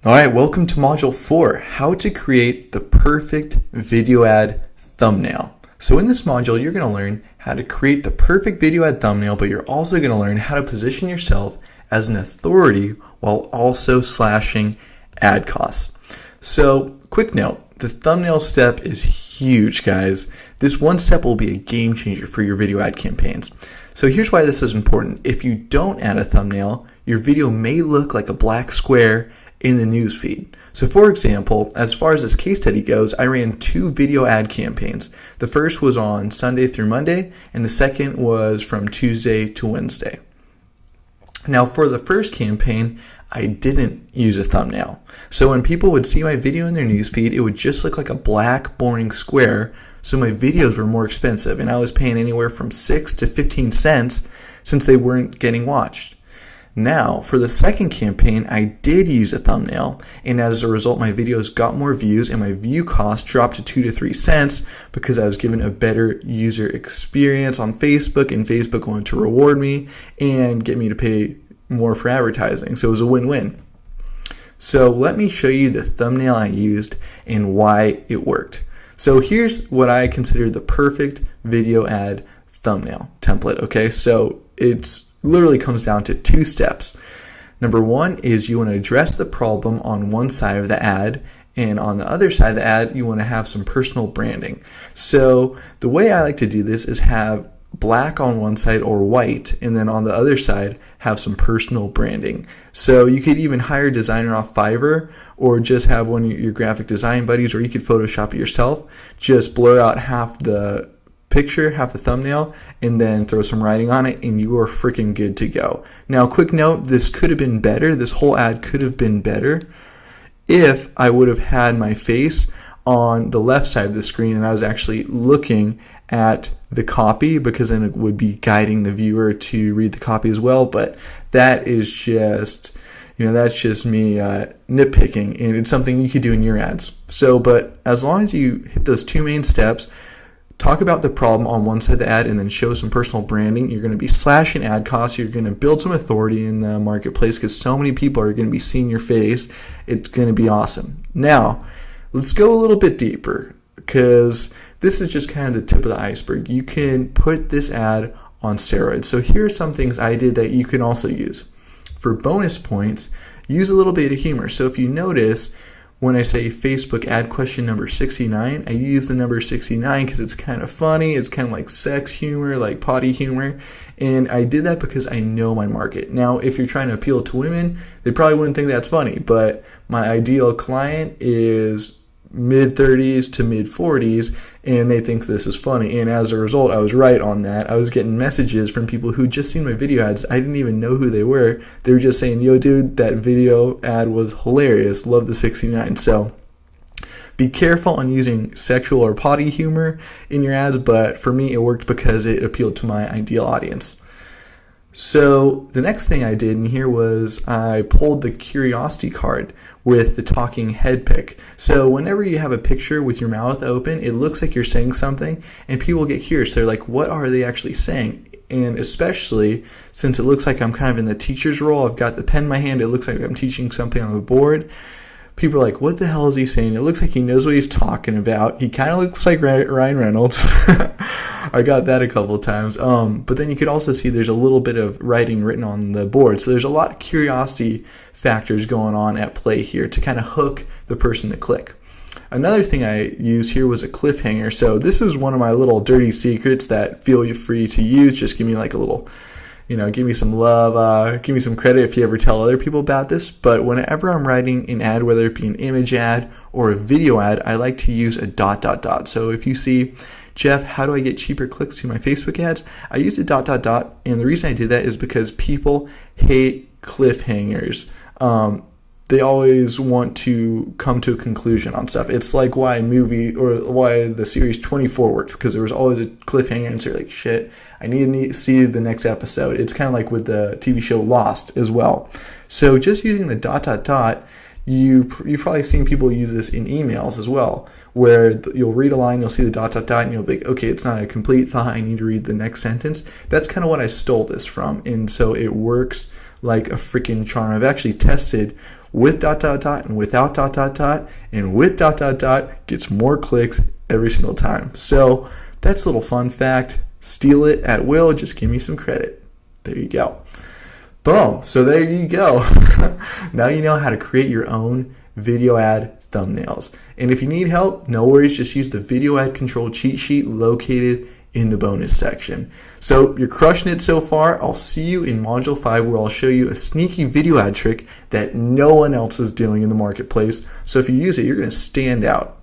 All right, welcome to Module 4, how to create the perfect video ad thumbnail. So in this module, you're going to learn how to create the perfect video ad thumbnail, but you're also going to learn how to position yourself as an authority while also slashing ad costs. So quick note, the thumbnail step is huge, guys. This one step will be a game changer for your video ad campaigns. So here's why this is important. If you don't add a thumbnail, your video may look like a black square in the newsfeed. So for example, as far as this case study goes, I ran 2 video ad campaigns. The first was on Sunday through Monday, and the second was from Tuesday to Wednesday. Now for the first campaign, I didn't use a thumbnail. So when people would see my video in their newsfeed, it would just look like a black, boring square. So my videos were more expensive, and I was paying anywhere from 6 to 15 cents since they weren't getting watched. Now, for the second campaign, I did use a thumbnail, and as a result, my videos got more views and my view cost dropped to 2 to 3 cents because I was given a better user experience on Facebook, and Facebook wanted to reward me and get me to pay more for advertising. So it was a win-win. So let me show you the thumbnail I used and why it worked. So here's what I consider the perfect video ad thumbnail template, okay? So it's literally comes down to 2 steps. Number 1 is you want to address the problem on one side of the ad, and on the other side of the ad, you want to have some personal branding. So the way I like to do this is have black on one side or white, and then on the other side, have some personal branding. So you could even hire a designer off Fiverr, or just have one of your graphic design buddies, or you could Photoshop it yourself. Just blur out half the picture, half the thumbnail, and then throw some writing on it, and you are freaking good to go. Now, quick note, this could have been better. This whole ad could have been better if I would have had my face on the left side of the screen and I was actually looking at the copy, because then it would be guiding the viewer to read the copy as well. But that is just, that's just me nitpicking, and it's something you could do in your ads. So, but as long as you hit those 2 main steps, talk about the problem on one side of the ad and then show some personal branding, you're going to be slashing ad costs. You're going to build some authority in the marketplace because so many people are going to be seeing your face. It's going to be awesome. Now, let's go a little bit deeper, because this is just kind of the tip of the iceberg. You can put this ad on steroids. So here are some things I did that you can also use. For bonus points, use a little bit of humor. So if you notice, when I say Facebook ad question number 69, I use the number 69 because it's kind of funny. It's kind of like sex humor, like potty humor. And I did that because I know my market. Now, if you're trying to appeal to women, they probably wouldn't think that's funny. But my ideal client is mid-30s to mid-40s, and they think this is funny. And as a result, I was right on that. I was getting messages from people who just seen my video ads. I didn't even know who they were. They were just saying, yo, dude, that video ad was hilarious. Love the 69. So be careful on using sexual or potty humor in your ads, but for me, it worked because it appealed to my ideal audience. So the next thing I did in here was I pulled the curiosity card with the talking head pic. So whenever you have a picture with your mouth open, it looks like you're saying something, and people get curious. They're like, what are they actually saying? And especially since it looks like I'm kind of in the teacher's role, I've got the pen in my hand, it looks like I'm teaching something on the board. People are like, what the hell is he saying? It looks like he knows what he's talking about. He kind of looks like Ryan Reynolds. I got that a couple of times. But then you could also see there's a little bit of writing written on the board. So there's a lot of curiosity factors going on at play here to kind of hook the person to click. Another thing I used here was a cliffhanger. So this is one of my little dirty secrets that feel free to use. Just give me like a little, give me some love, give me some credit if you ever tell other people about this. But whenever I'm writing an ad, whether it be an image ad or a video ad, I like to use a ... So if you see, Jeff, how do I get cheaper clicks to my Facebook ads? I use a ... And the reason I did that is because people hate cliffhangers. They always want to come to a conclusion on stuff. It's like why the series 24 worked, because there was always a cliffhanger, and so you're like, shit, I need to see the next episode. It's kind of like with the TV show Lost as well. So just using the ... You've probably seen people use this in emails as well, where you'll read a line, you'll see the ... and you'll be like, okay, it's not a complete thought, I need to read the next sentence. That's kind of what I stole this from, and so it works like a freaking charm. I've actually tested with ... and without ... and with ... gets more clicks every single time. So that's a little fun fact. Steal it at will. Just give me some credit. There you go. Boom. So there you go. Now you know how to create your own video ad thumbnails. And if you need help, no worries. Just use the video ad control cheat sheet located in the bonus section. So you're crushing it so far. I'll see you in Module 5 where I'll show you a sneaky video ad trick that no one else is doing in the marketplace. So if you use it, you're going to stand out.